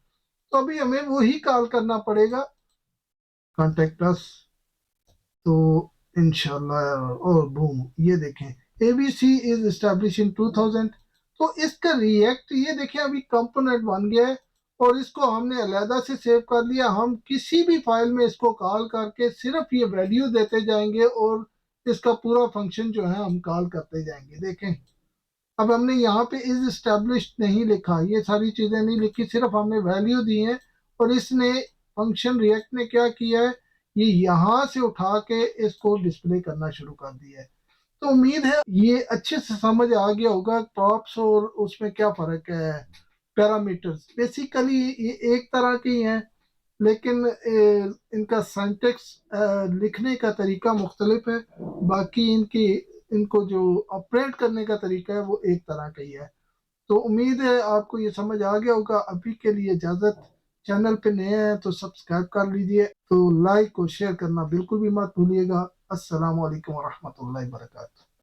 तो अभी हमें वही कॉल करना पड़ेगा, कॉन्टेक्ट अस। तो इंशाल्लाह, और बूम, ये देखें एबीसी इज एस्टेब्लिश इन 2000। तो इसका रिएक्ट ये देखें अभी कंपोनेंट बन गया है और इसको हमने अलहदा से सेव कर लिया। हम किसी भी फाइल में इसको कॉल करके सिर्फ ये वैल्यू देते जाएंगे और इसका पूरा फंक्शन जो है हम कॉल करते जाएंगे। देखें, अब हमने यहाँ पे इज एस्टेब्लिश्ड नहीं लिखा, ये सारी चीजें नहीं लिखी, सिर्फ हमने वैल्यू दी है और इसने फंक्शन रिएक्ट ने क्या किया है, ये यहाँ से उठा के इसको डिस्प्ले करना शुरू कर दिया है। तो उम्मीद है ये अच्छे से समझ आ गया होगा प्रॉप्स और उसमें क्या फर्क है। पैरामीटर्स बेसिकली ये एक तरह के ही हैं, लेकिन इनका सिंटेक्स लिखने का तरीका मुख्तलिफ है। बाकी इनकी इनको जो ऑपरेट करने का तरीका है वो एक तरह का ही है। तो उम्मीद है आपको ये समझ आ गया होगा। अभी के लिए इजाज़त। चैनल पे नए हैं तो सब्सक्राइब कर लीजिए, तो लाइक और शेयर करना बिल्कुल भी मत भूलिएगा। अस्सलाम वालेकुम वरहमतुल्लाहि वबरकातुहू।